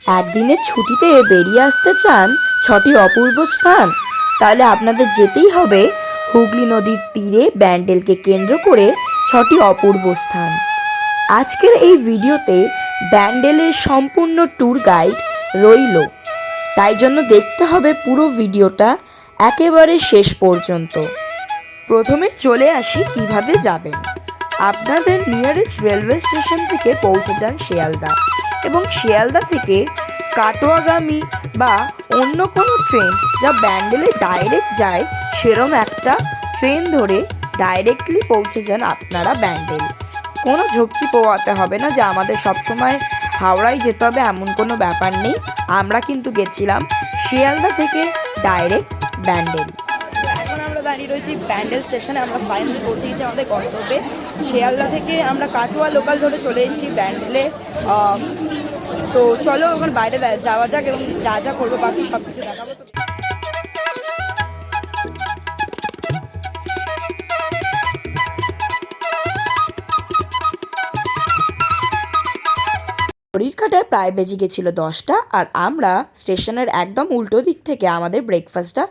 একদিনের ছুটিতে বেরিয়ে আসতে চান 6টি অপূর্ব স্থান? তাহলে আপনাদের যেতেই হবে হুগলি নদীর তীরে ব্যান্ডেলকে কেন্দ্র করে 6টি অপূর্ব স্থান। আজকের এই ভিডিওতে ব্যান্ডেলের সম্পূর্ণ ট্যুর গাইড রইল, তাই জন্য দেখতে হবে পুরো ভিডিওটা একেবারে শেষ পর্যন্ত। প্রথমে চলে আসি কিভাবে যাবেন। আপনাদের নিয়ারেস্ট রেলওয়ে স্টেশন থেকে পৌঁছে যান শিয়ালদা, এবং শিয়ালদা থেকে কাটোয়াগামী বা অন্য কোনো ট্রেন যা ব্যান্ডেলে ডাইরেক্ট যায় সেরম একটা ট্রেন ধরে ডাইরেক্টলি পৌঁছে যান আপনারা ব্যান্ডেল। কোনো ঝক্কি পোয়াতে হবে না যে আমাদের সবসময় হাওড়ায় যেতে হবে, এমন কোনো ব্যাপার নেই। আমরা কিন্তু গেছিলাম শিয়ালদা থেকে ডাইরেক্ট ব্যান্ডেল। এখন আমরা দাঁড়িয়ে রয়েছি ব্যান্ডেল স্টেশনে। আমরা ফাইনালি পৌঁছে গেছি আমাদের গন্তব্যে। শিয়ালদা থেকে আমরা কাটোয়া লোকাল ধরে চলে এসেছি ব্যান্ডেলে। তো চলো ওখানে বাইরে যাওয়া যাক এবং যা যা করবো বাকি সব কিছু দেখাবো। ঘড়ির কাঁটায় প্রায় বেজে গেছিল 10টা, আর আমরা স্টেশনের একদম উল্টো দিক থেকে আমাদের ব্রেকফাস্টটা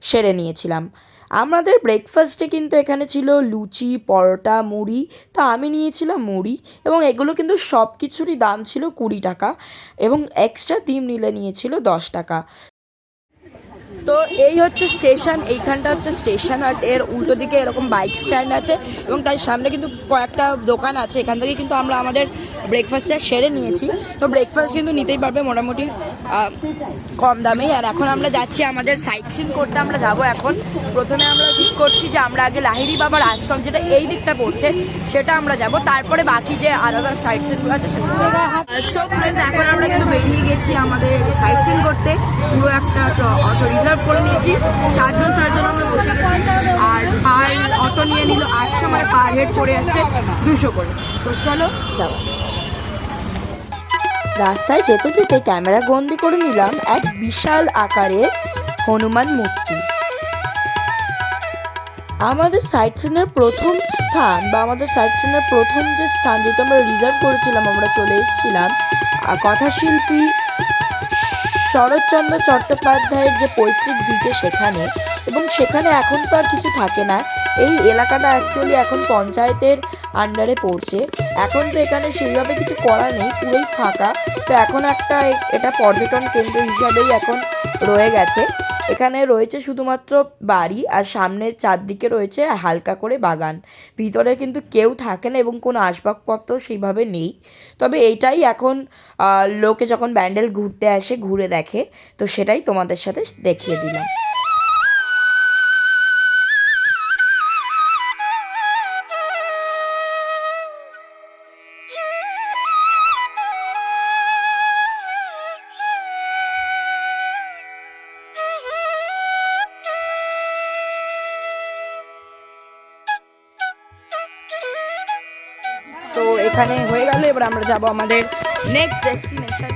সেরে নিয়েছিলাম। আমাদের ব্রেকফাস্টে কিন্তু এখানে ছিল লুচি, পরোটা, মুড়ি। তা আমি নিয়েছিলাম মুড়ি, এবং এগুলো কিন্তু সব কিছুরই দাম ছিল 20 টাকা, এবং এক্সট্রা ডিম নিলে নিয়েছিল 10 টাকা। তো এই হচ্ছে স্টেশন, এইখানটা হচ্ছে স্টেশন। আর এর উল্টো দিকে এরকম বাইক স্ট্যান্ড আছে, এবং তার সামনে কিন্তু কয়েকটা দোকান আছে। এখান থেকে কিন্তু আমরা আমাদের ব্রেকফাস্টটা সেরে নিয়েছি। তো ব্রেকফাস্ট কিন্তু নিতেই পারবে মোটামুটি কম দামেই। আর এখন আমরা যাচ্ছি আমাদের সাইট সিন করতে। আমরা যাব এখন। প্রথমে আমরা ঠিক করছি যে আমরা আগে লাহিড়ী বাবার আশ্রম, যেটা এই দিকটা পড়ছে, সেটা আমরা যাব। তারপরে বাকি যে আলাদা সাইট সিনগুলো আছে সেগুলো। সো ফ্রেন্ডস, এখন আমরা কিন্তু বেরিয়ে গেছি আমাদের সাইট সিন করতে। পুরো একটা অটো রিজার্ভ করে নিয়েছি। চারজন আমরা বসে গেছি। আর পার অটো নিয়ে নিল 800, মানে পার হেড পড়ে যাচ্ছে 200 করে। তো চলো যাও। রাস্তায় যেতে যেতে ক্যামেরা বন্দি করে নিলাম এক বিশাল আকারের হনুমান মূর্তি। আমাদের সাইট সিনের প্রথম স্থান, বা আমাদের সাইট সিনের প্রথম যে স্থান যেটা আমরা রিজার্ভ করেছিলাম, আমরা চলে এসেছিলাম কথাশিল্পী শরৎচন্দ্র চট্টোপাধ্যায়ের যে পৈতৃক ভিটে সেখানে। এবং সেখানে এখন তো আর কিছু থাকে না। এই এলাকাটা অ্যাকচুয়ালি এখন পঞ্চায়েতের আন্ডারে পড়ছে। এখন তো এখানে সেইভাবে কিছু করা নেই, পুরোই ফাঁকা। তো এখন একটা এটা পর্যটন কেন্দ্র হিসাবেই এখন রয়ে গেছে। এখানে রয়েছে শুধুমাত্র বাড়ি, আর সামনের চারদিকে রয়েছে হালকা করে বাগান। ভিতরে কিন্তু কেউ থাকে না, এবং কোনো আসবাবপত্র সেইভাবে নেই। তবে এইটাই এখন লোকে যখন ব্যান্ডেল ঘুরতে আসে ঘুরে দেখে, তো সেটাই তোমাদের সাথে দেখিয়ে দিলাম। তো এখানে হয়ে গেল, এবার আমরা যাব আমাদের নেক্সট ডেস্টিনেশন।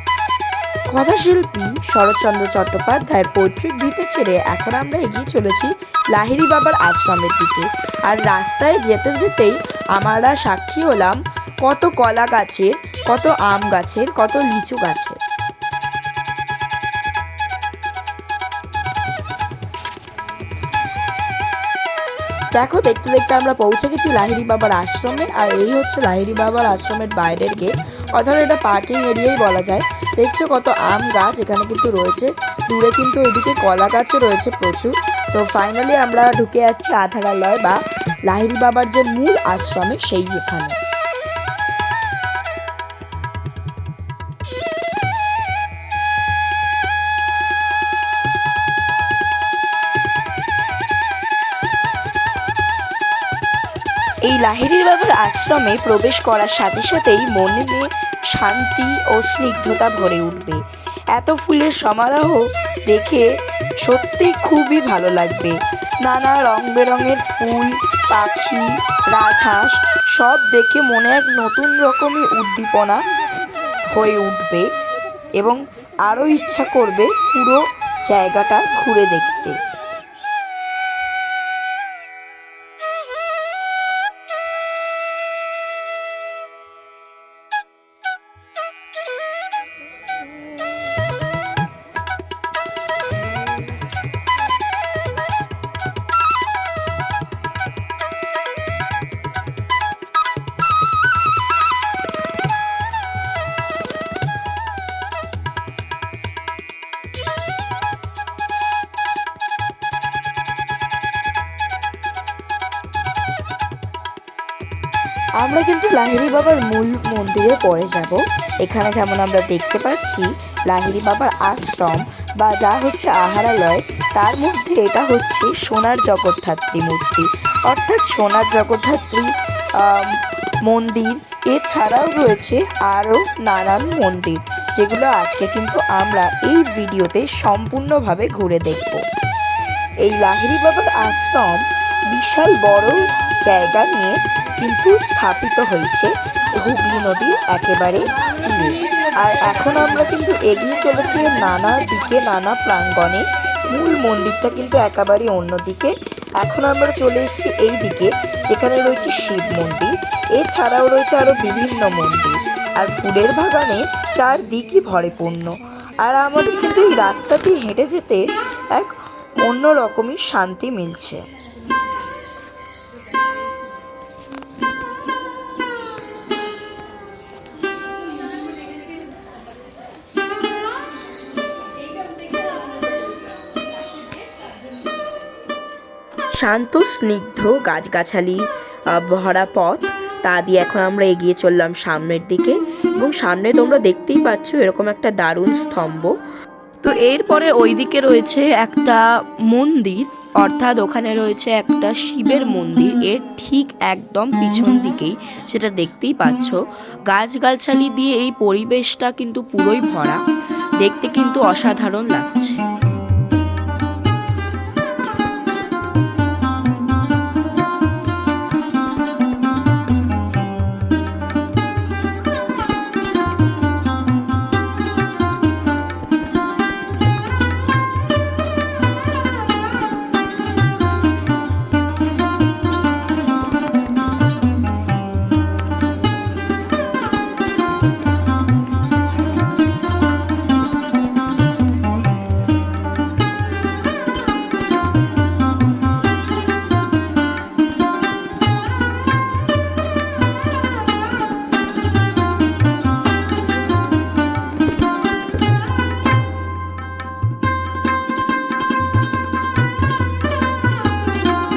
কথাশিল্পী শরৎচন্দ্র চট্টোপাধ্যায়ের পৈতৃক ভিটে ছেড়ে এখন আমরা এগিয়ে চলেছি লাহিড়ী বাবার আশ্রমের দিকে। আর রাস্তায় যেতে যেতেই আমরা সাক্ষী হলাম কত কলা গাছের, কত আম গাছের, কত লিচু গাছের। দেখো, দেখতে দেখতে আমরা পৌঁছে গেছি লাহিড়ী বাবার আশ্রমে। আর এই হচ্ছে লাহিড়ী বাবার আশ্রমের বাইরের গেট, অর্থাৎ এটা পার্কিং এরিয়াই বলা যায়। দেখছো কত আম গাছ এখানে কিন্তু রয়েছে। দূরে কিন্তু এদিকে কলা গাছও রয়েছে প্রচুর। তো ফাইনালি আমরা ঢুকে যাচ্ছি আধারালয় বা লাহিড়ী বাবার যে মূল আশ্রমে সেই যেখানে। এই লাহিড়ী বাবার আশ্রমে প্রবেশ করার সাথে সাথেই মনে শান্তি ও স্নিগ্ধতা ভরে উঠবে। এত ফুলের সমারোহ দেখে সত্যি খুবই ভালো লাগবে। নানা রং বেরঙের ফুল, পাখি, রাজহাঁস সব দেখে মনে এক নতুন রকমই উদ্দীপনা হয়ে উঠবে, এবং আরও ইচ্ছা করবে পুরো জায়গাটা ঘুরে দেখতে। আমরা কিন্তু লাহিড়ী বাবার মূল মন্দিরে পরে যাব। এখানে যেমন আমরা দেখতে পাচ্ছি লাহিড়ী বাবার আশ্রম বা যা হচ্ছে আহারালয়, তার মধ্যে এটা হচ্ছে সোনার জগদ্ধাত্রী মূর্তি, অর্থাৎ সোনার জগদ্ধাত্রী মন্দির। এছাড়াও রয়েছে আরও নানান মন্দির, যেগুলো আজকে কিন্তু আমরা এই ভিডিওতে সম্পূর্ণভাবে ঘুরে দেখব। এই লাহিড়ী বাবার আশ্রম বিশাল বড় জায়গা নিয়ে কিন্তু স্থাপিত হয়েছে হুগলি নদীর একেবারে তীরে। আর এখন আমরা কিন্তু এগিয়ে চলেছি নানা দিকে, নানা প্রাঙ্গণে। মূল মন্দিরটা কিন্তু একেবারে অন্যদিকে। এখন আমরা চলে এসেছি এই দিকে, যেখানে রয়েছে শিব মন্দির। এছাড়াও রয়েছে আরও বিভিন্ন মন্দির, আর ফুলের বাগানে চারদিকই ভরিপূর্ণ। আর আমাদের কিন্তু এই রাস্তাটি হেঁটে যেতে এক অন্য রকমই শান্তি মিলছে। শান্ত স্নিগ্ধ গাছগাছালি ভরা পথ, তা দিয়ে এখন আমরা এগিয়ে চললাম সামনের দিকে। এবং সামনে তোমরা দেখতেই পাচ্ছ এরকম একটা দারুণ স্তম্ভ। তো এরপরে ওই দিকে রয়েছে একটা মন্দির, অর্থাৎ ওখানে রয়েছে একটা শিবের মন্দির। এর ঠিক একদম পিছন দিকেই সেটা দেখতেই পাচ্ছ। গাছগাছালি দিয়ে এই পরিবেশটা কিন্তু পুরোই ভরা, দেখতে কিন্তু অসাধারণ লাগছে।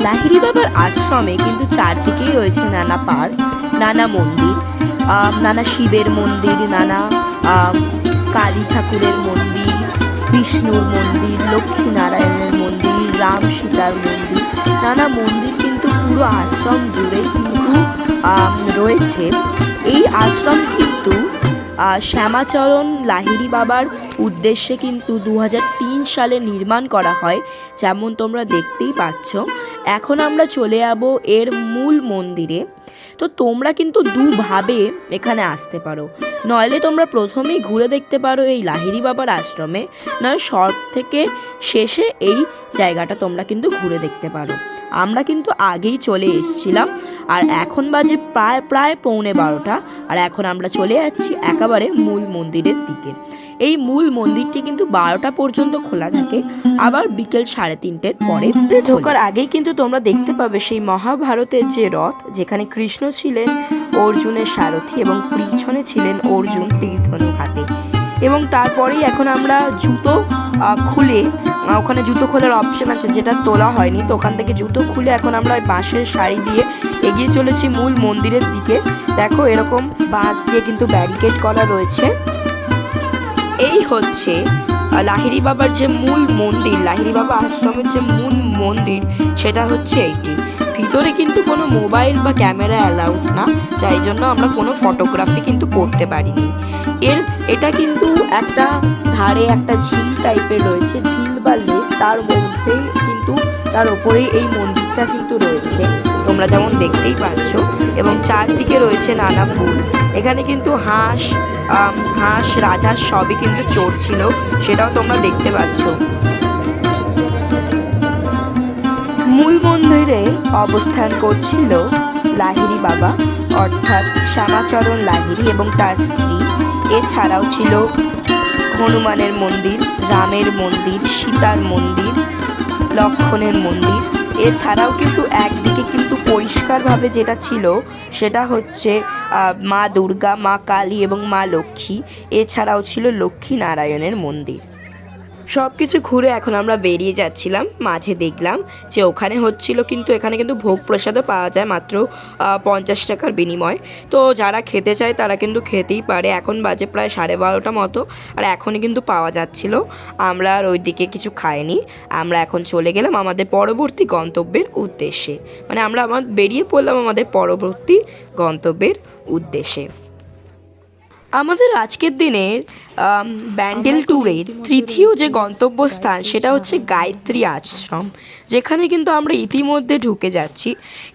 লাহিড়ী বাবার আশ্রমে কিন্তু চারদিকেই রয়েছে নানা পার্ক, নানা মন্দির, নানা শিবের মন্দির, নানা কালী ঠাকুরের মন্দির, বিষ্ণুর মন্দির, লক্ষ্মী নারায়ণের মন্দির, রাম সীতার মন্দির, নানা মন্দির কিন্তু পুরো আশ্রম জুড়েই কিন্তু রয়েছে। এই আশ্রম কিন্তু শ্যামাচরণ লাহিড়ী বাবার উদ্দেশ্যে কিন্তু 2003 সালে নির্মাণ করা হয়, যেমন তোমরা দেখতেই পাচ্ছ। এখন আমরা চলে যাব এর মূল মন্দিরে। তো তোমরা কিন্তু দুভাবে এখানে আসতে পারো, নইলে তোমরা প্রথমেই ঘুরে দেখতে পারো এই লাহিড়ী বাবার আশ্রমে, নয় সব থেকে শেষে এই জায়গাটা তোমরা কিন্তু ঘুরে দেখতে পারো। আমরা কিন্তু আগেই চলে এসেছিলাম, আর এখন বাজে প্রায় 12:15, আর এখন আমরা চলে যাচ্ছি একেবারে মূল মন্দিরের দিকে। এই মূল মন্দিরটি কিন্তু 12টা পর্যন্ত খোলা থাকে, আবার বিকেল 3:30-এর পরে ঢোকার আগেই কিন্তু তোমরা দেখতে পাবে সেই মহাভারতের যে রথ, যেখানে কৃষ্ণ ছিলেন অর্জুনের সারথি এবং পিছনে ছিলেন অর্জুন তীরধনুক হাতে। এবং তারপরেই এখন আমরা জুতো খুলে, ওখানে জুতো খোলার অপশন আছে যেটা তোলা হয়নি, তো ওখান থেকে জুতো খুলে এখন আমরা বাঁশের সারি দিয়ে এগিয়ে চলেছি মূল মন্দিরের দিকে। দেখো এরকম বাঁশ দিয়ে কিন্তু ব্যারিকেড করা রয়েছে। এই হচ্ছে লাহিড়ী বাবার যে মূল মন্দির, লাহিড়ী বাবা আশ্রমের যে মূল মন্দির, সেটা হচ্ছে এইটি। ভিতরে কিন্তু কোনো মোবাইল বা ক্যামেরা অ্যালাউড না, যাই জন্য আমরা কোনো ফটোগ্রাফি কিন্তু করতে পারিনি। এটা কিন্তু একটা ধারে একটা ঝিল টাইপের রয়েছে, ঝিল বা লেক, তার মধ্যেই কিন্তু তার ওপরেই এই মন্দিরটা কিন্তু রয়েছে, তোমরা যেমন দেখতেই পাচ্ছ। এবং চারদিকে রয়েছে নানা ফুল। এখানে কিন্তু হাঁস রাজহাঁস সবই কিন্তু চড়ছিল, সেটাও তোমরা দেখতে পাচ্ছ। মূল মন্দিরে অবস্থান করছিল লাহিড়ী বাবা, অর্থাৎ শ্যামাচরণ লাহিড়ী এবং তার স্ত্রী। এছাড়াও ছিল হনুমানের মন্দির, রামের মন্দির, সীতার মন্দির, লক্ষ্মণের মন্দির। এছাড়াও কিন্তু একদিকে কিন্তু পরিষ্কারভাবে যেটা ছিল সেটা হচ্ছে মা দুর্গা, মা কালী এবং মা লক্ষ্মী। এছাড়াও ছিল লক্ষ্মী নারায়ণের মন্দির। সব কিছু ঘুরে এখন আমরা বেরিয়ে যাচ্ছিলাম, মাঝে দেখলাম যে ওখানে হচ্ছিল, কিন্তু এখানে কিন্তু ভোগ প্রসাদও পাওয়া যায় মাত্র 50 টাকার বিনিময়। তো যারা খেতে চায় তারা কিন্তু খেতেই পারে। এখন বাজে প্রায় 12:30 মতো, আর এখনই কিন্তু পাওয়া যাচ্ছিল। আমরা আর ওই দিকে কিছু খাইনি, আমরা এখন চলে গেলাম আমাদের পরবর্তী গন্তব্যের উদ্দেশ্যে। মানে আমরা বেরিয়ে পড়লাম আমাদের পরবর্তী গন্তব্যের উদ্দেশ্যে। আমাদের আজকের দিনের ব্যান্ডেল ট্যুরের তৃতীয় যে গন্তব্যস্থান সেটা হচ্ছে গায়ত্রী আশ্রম, যেখানে কিন্তু আমরা ইতিমধ্যে ঢুকে যাচ্ছি।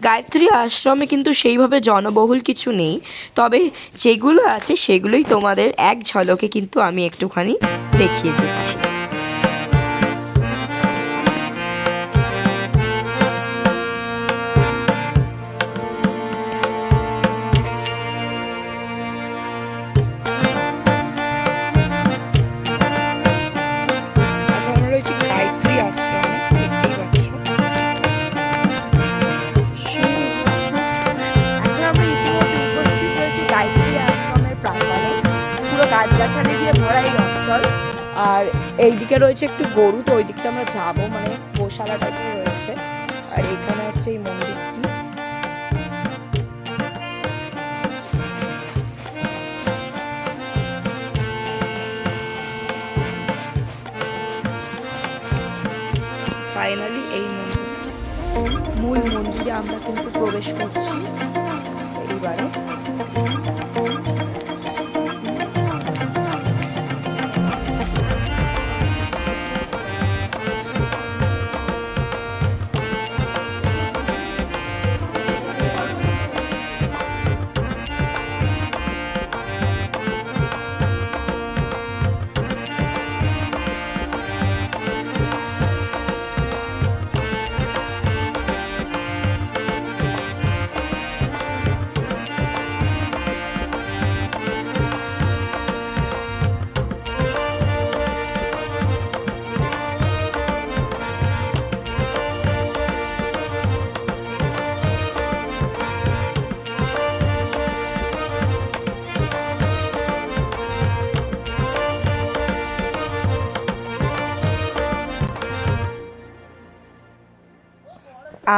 গায়ত্রী আশ্রমে কিন্তু সেইভাবে জনবহুল কিছু নেই, তবে যেগুলো আছে সেগুলোই তোমাদের এক ঝলকে কিন্তু আমি একটুখানি দেখিয়ে দিচ্ছি। গায়ত্রী আশ্রমে দেখতেই পাচ্ছ, এখন আমরা ইতিমধ্যে উপস্থিত হয়েছি গায়ত্রী আশ্রমের প্রাঙ্গণে। পুরো গাছগাছালি দিয়ে ভরা এই অঞ্চল, আর এইদিকে রয়েছে একটু গরু, তো ওই দিকটা আমরা যাবো, মানে গোশালা টাইপের রয়েছে। আর এখানে হচ্ছে এই মন্দিরটি। ফাইনালি এই মূল মন্দিরে আমরা কিন্তু প্রবেশ করছি এইবারে।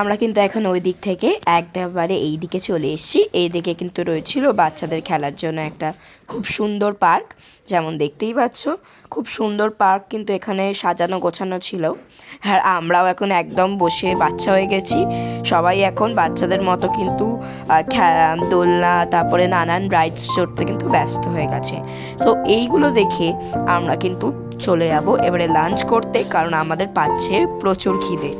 আমরা কিন্তু এখন ওই দিক থেকে একবারে এই দিকে চলে এসেছি। এই দিকে কিন্তু রয়েছিল বাচ্চাদের খেলার জন্য একটা খুব সুন্দর পার্ক, যেমন দেখতেই পাচ্ছ খুব সুন্দর পার্ক কিন্তু এখানে সাজানো গোছানো ছিল। আর আমরাও এখন একদম বসে বাচ্চা হয়ে গেছি, সবাই এখন বাচ্চাদের মতো কিন্তু দোলনা তারপরে নানান রাইডস চড়তে কিন্তু ব্যস্ত হয়ে গেছে। তো এইগুলো দেখে আমরা কিন্তু চলে যাব এবারে লাঞ্চ করতে, কারণ আমাদের পাচ্ছে প্রচুর খিদে।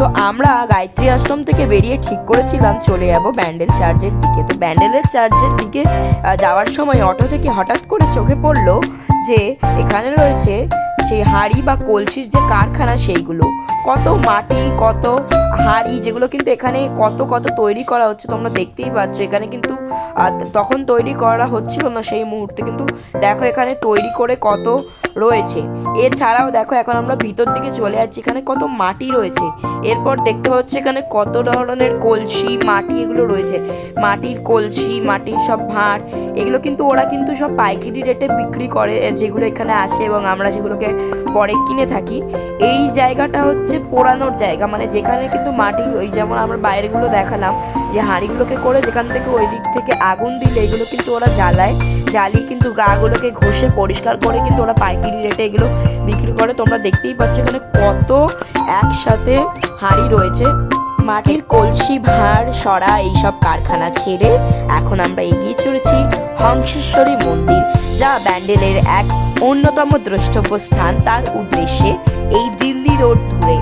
তো আমরা গায়ত্রী আশ্রম থেকে বেরিয়ে ঠিক করেছিলাম চলে যাব ব্যান্ডেল চার্চের দিকে। তো ব্যান্ডেলের চার্চের দিকে যাওয়ার সময় অটো থেকে হঠাৎ করে চোখে পড়লো যে এখানে রয়েছে সেই হাঁড়ি বা কলসির যে কারখানা, সেইগুলো কত মাটি কত হাঁড়ি, যেগুলো কিন্তু এখানে কত কত তৈরি করা হচ্ছে তোমরা দেখতেই পাচ্ছ। এখানে কিন্তু তখন তৈরি করা হচ্ছিল না সেই মুহূর্তে, কিন্তু দেখো এখানে তৈরি করে কত রয়েছে। এছাড়াও দেখো এখন আমরা ভিতর দিকে চলে যাচ্ছি, এখানে কত মাটি রয়েছে। এরপর দেখতে পাচ্ছি এখানে কত ধরনের কলসি মাটি এগুলো রয়েছে, মাটির কলসি মাটির সব ভাঁড়, এগুলো কিন্তু ওরা কিন্তু সব পাইকারি রেটে বিক্রি করে, যেগুলো এখানে আসে এবং আমরা সেগুলোকে পরে কিনে থাকি। এই জায়গাটা হচ্ছে পোড়ানোর জায়গা, মানে যেখানে কিন্তু মাটি ওই যেমন আমরা বাইরেগুলো দেখালাম যে হাঁড়িগুলোকে করে যেখান থেকে ওই দিক থেকে আগুন দিলে এগুলো কিন্তু ওরা জ্বালায়, জ্বালিয়ে কিন্তু গাগুলোকে ঘষে পরিষ্কার করে কিন্তু ওরা পাইকারি রেটে এগুলো বিক্রি করে। তোমরা দেখতেই পাচ্ছ এখানে কত একসাথে হাঁড়ি রয়েছে। মাটির কলসি ভাঁড় সরা এইসব কারখানা ছেড়ে এখন আমরা এগিয়ে চলেছি হংসেশ্বরী মন্দির, যা ব্যান্ডেলের এক অন্যতম দ্রষ্টব্য স্থান, তার উদ্দেশ্যে এই দিল্লি রোড ধরে।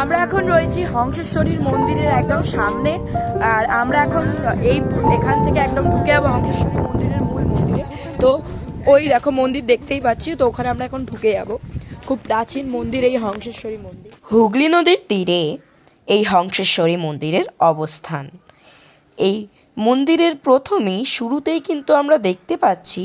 আমরা এখন রয়েছি হংসেশ্বরীর মন্দিরের একদম সামনে, আর আমরা এখন এখান থেকে একদম ঢুকে যাবো হংসেশ্বরী মন্দিরের মূল মন্দিরে। তো ওই দেখো মন্দির দেখতেই পাচ্ছি, তো ওখানে আমরা এখন ঢুকে যাবো। খুব প্রাচীন মন্দির এই হংসেশ্বরী মন্দির। হুগলি নদীর তীরে এই হংসেশ্বরী মন্দিরের অবস্থান। এই মন্দিরের শুরুতেই কিন্তু আমরা দেখতে পাচ্ছি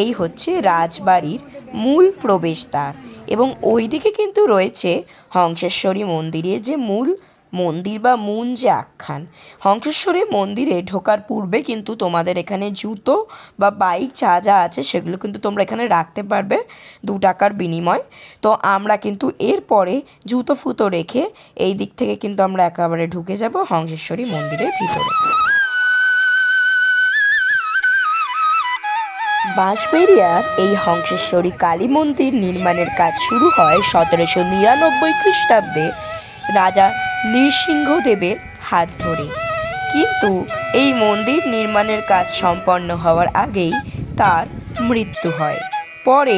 এই হচ্ছে রাজবাড়ির মূল প্রবেশদ্বার, এবং ওইদিকে কিন্তু রয়েছে হংসেশ্বরী মন্দিরের যে মূল মন্দির বা মূল যে আখ্যান। হংসেশ্বরী মন্দিরে ঢোকার পূর্বে কিন্তু তোমাদের এখানে জুতো বা বাইক যা আছে সেগুলো কিন্তু তোমরা এখানে রাখতে পারবে 2 টাকার বিনিময়। তো আমরা কিন্তু এরপরে জুতো ফুতো রেখে এই দিক থেকে কিন্তু আমরা একেবারে ঢুকে যাব হংসেশ্বরী মন্দিরের ভিতরে। বাঁশবেড়িয়ার এই হংসেশ্বরী কালী মন্দির নির্মাণের কাজ শুরু হয় 1799 খ্রিস্টাব্দে রাজা নৃসিংহদেবের হাত ধরে, কিন্তু এই মন্দির নির্মাণের কাজ সম্পন্ন হওয়ার আগেই তার মৃত্যু হয়। পরে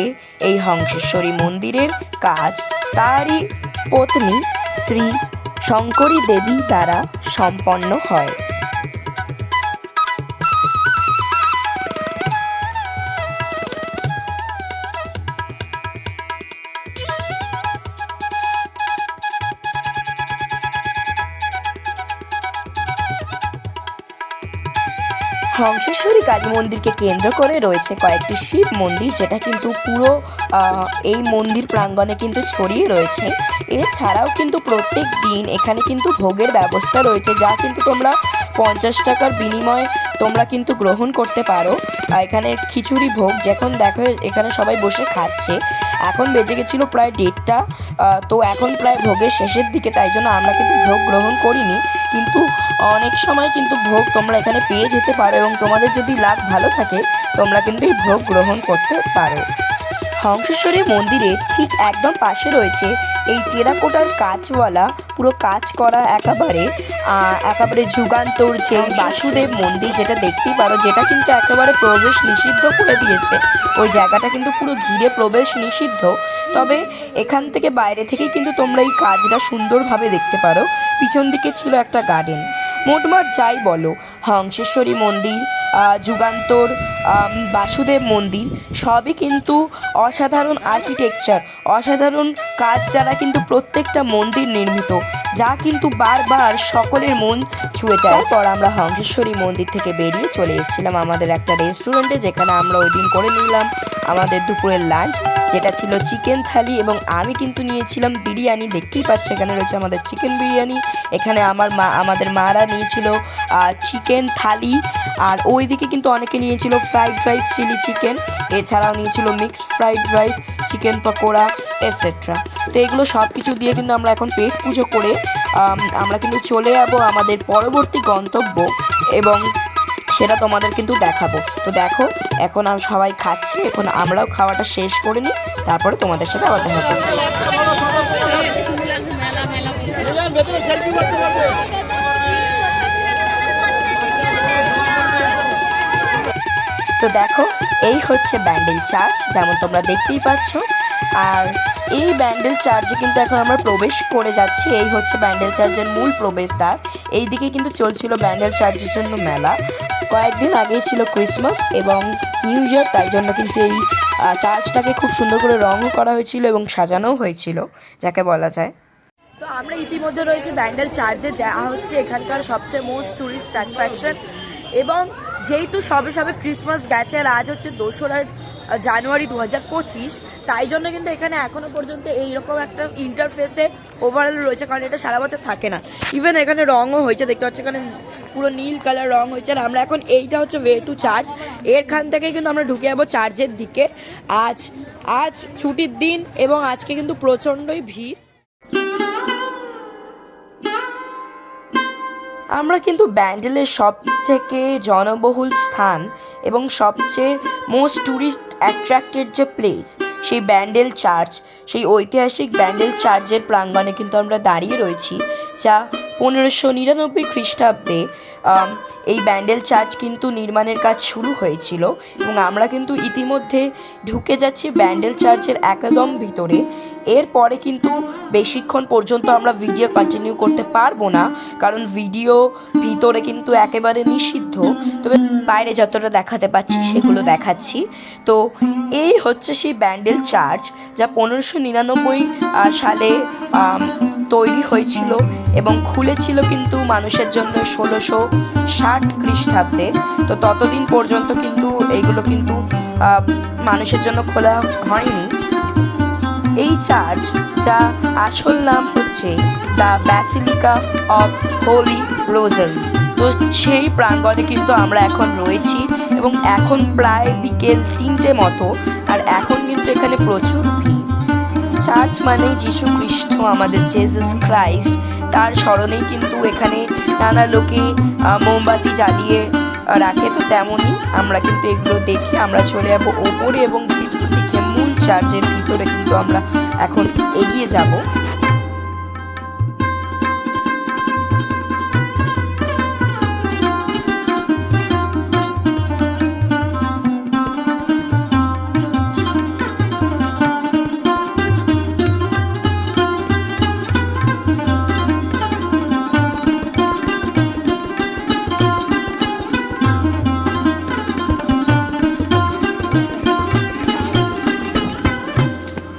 এই হংসেশ্বরী মন্দিরের কাজ তারই পত্নী শ্রী শঙ্করী দেবী দ্বারা সম্পন্ন হয়। হংসেশ্বরী কালী মন্দিরকে কেন্দ্র করে রয়েছে কয়েকটি শিব মন্দির, যেটা কিন্তু পুরো এই মন্দির প্রাঙ্গণে কিন্তু ছড়িয়ে রয়েছে। এছাড়াও কিন্তু প্রত্যেক দিন এখানে কিন্তু ভোগের ব্যবস্থা রয়েছে, যা কিন্তু তোমরা 50 টাকার বিনিময়ে তোমরা কিন্তু গ্রহণ করতে পারো। এখানে খিচুড়ি ভোগ, যখন দেখো এখানে সবাই বসে খাচ্ছে, এখন বেজে গেছিলো প্রায় 1:30টা, তো এখন প্রায় ভোগের শেষের দিকে, তাই জন্য আমরা কিন্তু ভোগ গ্রহণ করিনি, কিন্তু অনেক সময় কিন্তু ভোগ তোমরা এখানে পেয়ে যেতে পারো, এবং তোমাদের যদি লাক ভালো থাকে তোমরা কিন্তু এই ভোগ গ্রহণ করতে পারো। হংসেশ্বরী মন্দিরের ঠিক একদম পাশে রয়েছে এই টেরাকোটার কাজওয়ালা পুরো কাজ করা একেবারে যুগান্তর যে বাসুদেব মন্দির, যেটা দেখতেই পারো, যেটা কিন্তু একেবারে প্রবেশ নিষিদ্ধ করে দিয়েছে। ওই জায়গাটা কিন্তু পুরো ঘিরে প্রবেশ নিষিদ্ধ, তবে এখান থেকে বাইরে থেকেই কিন্তু তোমরা এই কাজটা সুন্দরভাবে দেখতে পারো। পিছন দিকে ছিল একটা গার্ডেন। মোটমাট যাই বলো, হংসেশ্বরী মন্দির, যুগান্তর, বাসুদেব মন্দির সবই কিন্তু অসাধারণ আর্কিটেকচার, অসাধারণ কাজ দ্বারা কিন্তু প্রত্যেকটা মন্দির নির্মিত, যা কিন্তু বারবার সকলের মন ছুঁয়ে যায়। পর আমরা হংসেশ্বরী মন্দির থেকে বেরিয়ে চলে এসেছিলাম আমাদের একটা রেস্টুরেন্টে, যেখানে আমরা ওই দিন করে নিলাম আমাদের দুপুরের লাঞ্চ, যেটা ছিল চিকেন থালি, এবং আমি কিন্তু নিয়েছিলাম বিরিয়ানি। দেখতেই পাচ্ছ এখানে রয়েছে আমাদের চিকেন বিরিয়ানি, এখানে আমাদের মারা নিয়েছিল চিকেন থালি, আর ওইদিকে কিন্তু অনেকে নিয়েছিল ফ্রাইড রাইস, চিলি চিকেন, এছাড়াও নিয়েছিল mixed fried rice, chicken pakora etcetera. তো এগুলো সব কিছু দিয়ে কিন্তু আমরা এখন পেট পুজো করে আমরা কিন্তু চলে যাবো আমাদের পরবর্তী গন্তব্য, এবং সেটা তোমাদের কিন্তু দেখাবো। তো দেখো এখন সবাই খাচ্ছে, এখন আমরাও খাওয়াটা শেষ করে নিই, তারপরে তোমাদের সাথে আবার দেখা করছি। তো দেখো এই হচ্ছে ব্যান্ডেল চার্চ, যেমন তোমরা দেখতেই পাচ্ছ, আর এই ব্যান্ডেল চার্চে কিন্তু এখন আমরা প্রবেশ করে যাচ্ছি। এই হচ্ছে ব্যান্ডেল চার্চের মূল প্রবেশদ্বার। এই দিকে কিন্তু চলছিল ব্যান্ডেল চার্চের জন্য মেলা। কয়েকদিন আগেই ছিল ক্রিসমাস এবং নিউ ইয়ার, তাই জন্য কিন্তু এই চার্চটাকে খুব সুন্দর করে রঙও করা হয়েছিল এবং সাজানোও হয়েছিল, যাকে বলা যায়। তো আমরা ইতিমধ্যে রয়েছে ব্যান্ডেল চার্চে, যা হচ্ছে এখানকার সবচেয়ে মোস্ট টুরিস্ট অ্যাট্রাকশন, এবং যেহেতু সবে ক্রিসমাস গেছে আর আজ হচ্ছে 2রা জানুয়ারি 2025, তাই জন্য কিন্তু এখানে এখনও পর্যন্ত এইরকম একটা ইন্টারফেসে ওভারঅল রয়েছে, কারণ এটা সারা বছর থাকে না। ইভেন এখানে রঙও হয়েছে, দেখতে পাচ্ছি এখানে পুরো নীল কালার রং হয়েছে। আর আমরা এখন এইটা হচ্ছে ওয়ে টু চার্চ, এরখান থেকে কিন্তু আমরা ঢুকে যাবো চার্চের দিকে। আজ ছুটির দিন এবং আজকে কিন্তু প্রচণ্ডই ভিড়। আমরা কিন্তু ব্যান্ডেলের সবথেকে জনবহুল স্থান এবং সবচেয়ে মোস্ট ট্যুরিস্ট অ্যাট্রাক্টেড যে প্লেস, সেই ব্যান্ডেল চার্চ, সেই ঐতিহাসিক ব্যান্ডেল চার্চের প্রাঙ্গণে কিন্তু আমরা দাঁড়িয়ে রয়েছি, যা 1599 খ্রিস্টাব্দে এই ব্যান্ডেল চার্চ কিন্তু নির্মাণের কাজ শুরু হয়েছিল, এবং আমরা কিন্তু ইতিমধ্যে ঢুকে যাচ্ছি ব্যান্ডেল চার্চের একদম ভিতরে। এরপরে কিন্তু বেশিক্ষণ পর্যন্ত আমরা ভিডিও কন্টিনিউ করতে পারবো না, কারণ ভিডিও ভিতরে কিন্তু একেবারে নিষিদ্ধ। তবে বাইরে যতটা দেখাতে পাচ্ছি সেগুলো দেখাচ্ছি। তো এই হচ্ছে সেই ব্যান্ডেল চার্চ, যা 1599 সালে তৈরি হয়েছিল এবং খুলেছিল কিন্তু মানুষের জন্য 1660 খ্রিস্টাব্দে। তো ততদিন পর্যন্ত কিন্তু এইগুলো কিন্তু মানুষের জন্য খোলা হয়নি। এই চার্চ, যা আসল নাম হচ্ছে দ্য ব্যাসিলিকা অফ হোলি রোজারি, তো সেই প্রাঙ্গণে কিন্তু আমরা এখন রয়েছি এবং এখন প্রায় বিকেল 3টে মতো, আর এখন কিন্তু এখানে প্রচুর ভিড়। চার্চ মানেই যীশু খ্রিস্ট, আমাদের জেসাস ক্রাইস্ট, তার স্মরণেই কিন্তু এখানে নানা লোকে মোমবাতি জ্বালিয়ে রাখে। তো তেমনই আমরা কিন্তু এগুলো দেখে আমরা চলে যাবো ওপরে এবং ভিতর দিকে মূল চার্চের ভিতরে কিন্তু আমরা এখন এগিয়ে যাব।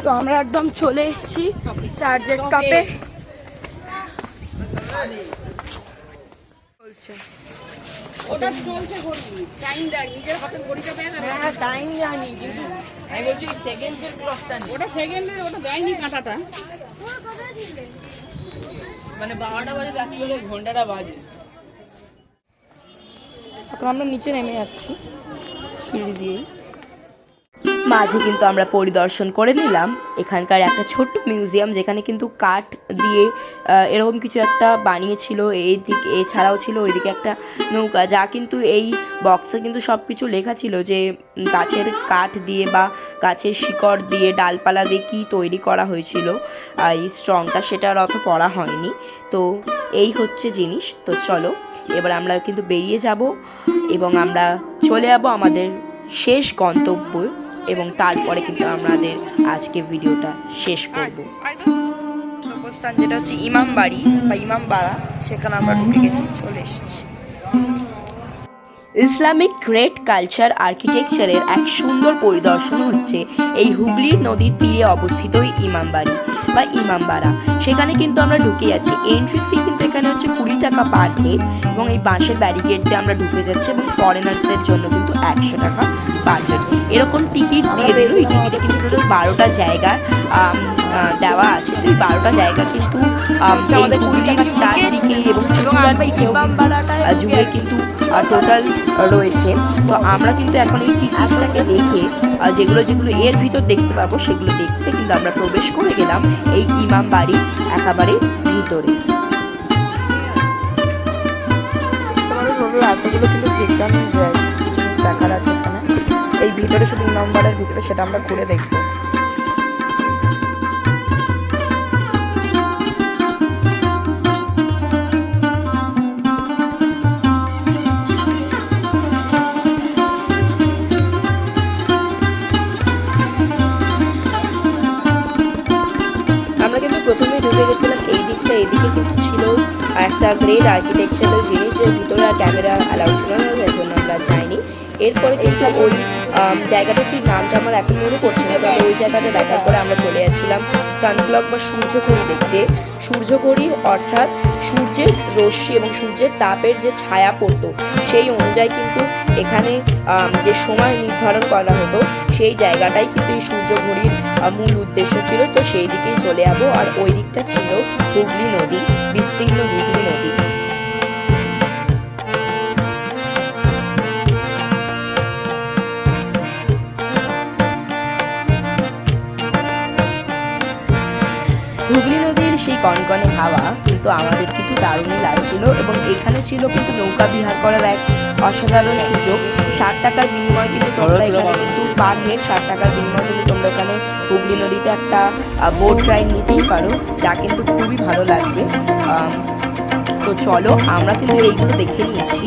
তো আমরা একদম চলে এসেছি চার্চের টপে। ওটা চলছে ঘড়ি, টাইম দেখ, নিজের হাতে ঘড়িটা দেয় না। হ্যাঁ, টাইম জানি, কিন্তু আমি বলছি সেকেন্ডের ক্লকটা নেই। ওটা সেকেন্ডের, ওটা দেয়নি কাঁটাটা। মানে 12টা বাজে, রাত্রি হলে ঘন্টাটা বাজে। এখন আমরা নিচে নেমে যাচ্ছি সিঁড়ি দিয়ে। মাঝে কিন্তু আমরা পরিদর্শন করে নিলাম এখানকার একটা ছোট্ট মিউজিয়াম, যেখানে কিন্তু কাঠ দিয়ে এরকম কিছু একটা বানিয়েছিল। এইদিকে এছাড়াও ছিল ওইদিকে একটা নৌকা, যা কিন্তু এই বক্সে কিন্তু সব কিছু লেখা ছিল যে গাছের কাঠ দিয়ে বা গাছের শিকড় দিয়ে, ডালপালা দিয়ে কী তৈরি করা হয়েছিল এই স্ট্রংটা, সেটার অত পড়া হয়নি। তো এই হচ্ছে জিনিস। তো চলো এবার আমরা কিন্তু বেরিয়ে যাব এবং আমরা চলে যাব আমাদের শেষ গন্তব্য, এবং তারপরে কিন্তু আমাদের আজকে ভিডিওটা শেষ করব। অবস্থান যেটা হচ্ছে ইমামবাড়ি বা ইমামবাড়া, সেখানে আমরা ঢুকে গেছি, চলে এসেছি। ইসলামিক গ্রেট কালচার আর্কিটেকচারের এক সুন্দর পরিদর্শন হচ্ছে এই হুগলির নদীর তীরে অবস্থিত ইমামবাড়ি বা ইমামবাড়া। সেখানে কিন্তু আমরা ঢুকে যাচ্ছি। এন্ট্রি ফি কিন্তু এখানে হচ্ছে 20 টাকা পার হেড, এবং এই বাঁশের ব্যারিকেড দিয়ে আমরা ঢুকে যাচ্ছি, এবং ফরেনারদের জন্য কিন্তু 100 টাকা পার হেড এরকম টিকিট দিয়ে দিল। এই টিকিটে কিন্তু টোটাল 12টা জায়গার দেওয়া আছে। তো এই 12টা জায়গা কিন্তু আমাদের 20 টাকার চারদিকে এবং যুগে কিন্তু টোটাল রয়েছে। তো আমরা কিন্তু এখন এই টিকিটটাকে দেখে যেগুলো যেগুলো এর ভিতর দেখতে পাবো সেগুলো দেখতে কিন্তু আমরা প্রবেশ করে গেলাম এই ইমামবাড়ি একেবারে ভিতরে। এতগুলো কিন্তু দেখানো যায়, জিনিস দেখার আছে এখানে এই ভিতরে, শুধু ইমামবাড়ার ভিতরে, সেটা আমরা ঘুরে দেখবো। প্রথমেই ঢুকে গেছিলাম এই দিকটা। এদিকে কিন্তু ছিল একটা গ্রেট আর্কিটেকচারাল জিনিস, এর ভিতরে আর ক্যামেরা অ্যালাউড ছিল না, এর জন্য আমরা যাইনি। এরপরে কিন্তু ওই জায়গাটা ঠিক নামটা আমার এখন মনে পড়ছে না, তবে ওই জায়গাটা দেখার পরে আমরা চলে যাচ্ছিলাম সানক্লক বা সূর্যঘড়ি দেখতে। সূর্যঘড়ি অর্থাৎ সূর্যের রশ্মি এবং সূর্যের তাপের যে ছায়া পড়তো, সেই অনুযায়ী কিন্তু এখানে যে সময় নির্ধারণ করা হতো, সেই জায়গাটাই কিন্তু এই সূর্যঘড়ির মূল উদ্দেশ্য ছিল। তো সেই দিকেই চলে যাবো। আর ওই দিকটা ছিল হুগলি নদী, বিস্তীর্ণ হুগলি নদী। হুগলি নদীর সেই কনকনে হাওয়া কিন্তু আমাদের কিন্তু দারুণই লাগছিল, এবং এখানে ছিল কিন্তু নৌকা বিহার করার এক অসাধারণ সুযোগ। 60 টাকার বিনিময়ে কিন্তু তোমরা এখানে কিন্তু পার হেড 60 টাকার বিনিময়ে কিন্তু তোমরা এখানে হুগলি নদীতে একটা বোট রাইড নিতেই পারো, যা কিন্তু খুবই ভালো লাগবে। তো চলো আমরা কিন্তু এইগুলো দেখে নিয়েছি।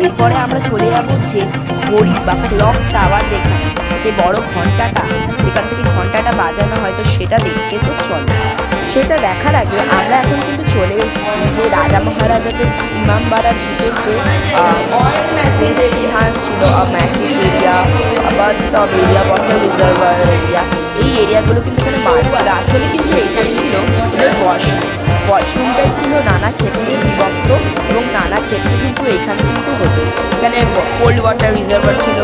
এরপরে আমরা চলে যাবো যে ঘড়ি বা ক্লক টাওয়ার যেখানে, যে বড় ঘন্টাটা, যেখান থেকে ঘন্টাটা বাজানো হয়, তো সেটা দেখতে তো চলো। সেটা দেখার আগে আমরা এখন কিন্তু চলে এসেছি যে রাজা মহারাজাদের ইমামবাড়ার ভিতর যে স্থান ছিল, ম্যাসেজ এরিয়া, বাথ টব এরিয়া, ওয়াটার রিজার্ভার এরিয়া, এই এরিয়াগুলো কিন্তু এখানে বাড়ছিল। আসলে কিন্তু এখানে ছিল ওদের ওয়াশরুম। ওয়াশরুমটাই ছিল নানা ক্ষেত্রে বিভক্ত এবং নানা ক্ষেত্রে কিন্তু এখানে কিন্তু হতো। এখানে কোল্ড ওয়াটার রিজার্ভার ছিল,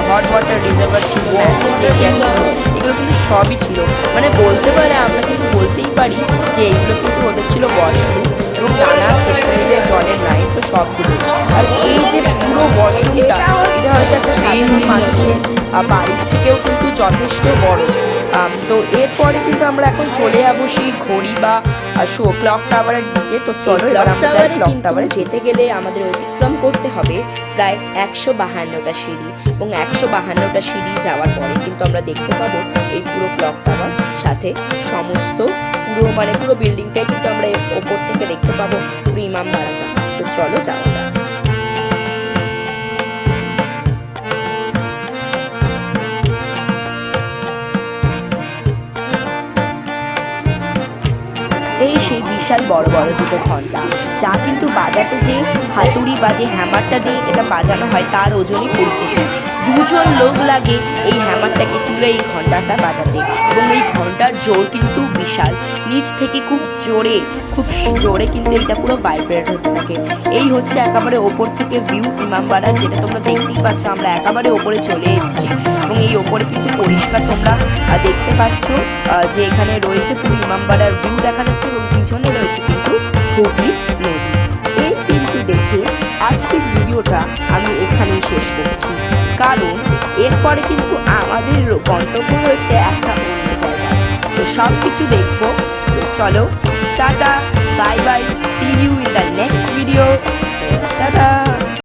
হট ওয়াটার রিজার্ভার ছিল, ম্যাসেজ এরিয়া ছিল, এগুলো কিন্তু সবই ছিল। মানে বলতে পারে, আমরা কিন্তু বলতেই পারি যে এগুলো কিন্তু ওদের ছিল ওয়াশরুম এবং নানা ক্ষেত্রে যে জলের লাইন, তো সবগুলো। আর এই যে পুরো ওয়াশরুমটা, এটা হয়তো একটা সাধারণ মানুষের বাড়ির থেকেও কিন্তু যথেষ্ট বড়। তো এরপরে কিন্তু আমরা এখন চলে যাবো সেই ঘড়ি বা ক্লক টাওয়ারের দিকে। তো চলো এবার আমরা যাই ক্লক টাওয়ারে। যেতে গেলে আমাদের অতিক্রম করতে হবে প্রায় 152টা সিঁড়ি, এবং 152টা সিঁড়ি যাওয়ার পরে কিন্তু আমরা দেখতে পাবো এই পুরো ক্লক টাওয়ার, সাথে সমস্ত পুরো বিল্ডিংটাই কিন্তু আমরা ওপর থেকে দেখতে পাবো, পুরো ইমামবাড়াটা। তো চলো যাওয়া যাক। এই সেই বিশাল বড় বড় দুটো ঘন্টা, যা কিন্তু বাজাতে যে হাতুড়ি বা যে হ্যামারটা দিয়ে এটা বাজানো হয়, তার ওজনই 20 কেজি। 2জন লোক লাগে এই হ্যামারটাকে তুলে এই ঘন্টাটা বাজাতে, এবং এই ঘন্টার জোর কিন্তু বিশাল। নিচ থেকে খুব জোরে কিন্তু এটা পুরো ভাইব্রেট হতে থাকে। এই হচ্ছে একেবারে ওপর থেকে ভিউ ইমামবাড়ার, যেটা তোমরা দেখতেই পাচ্ছ। আমরা একেবারে ওপরে চলে এসেছি, এবং এই ওপরে কিন্তু পরিষ্কার তোমরা দেখতে পাচ্ছ যে এখানে রয়েছে পুরো ইমামবাড়ার ভিউ দেখা যাচ্ছে, এবং পিছনে রয়েছে কিন্তু হুগলি নদী। এই কিন্তু দেখে আজকের ভিডিওটা আমি এখানেই শেষ করছি, কারণ এরপরে কিন্তু আমাদের গন্তব্য হয়েছে একটা অন্য জায়গায়। তো সব কিছু দেখবো। তো চলো, টাটা, bye bye, see you in the next video. Tata.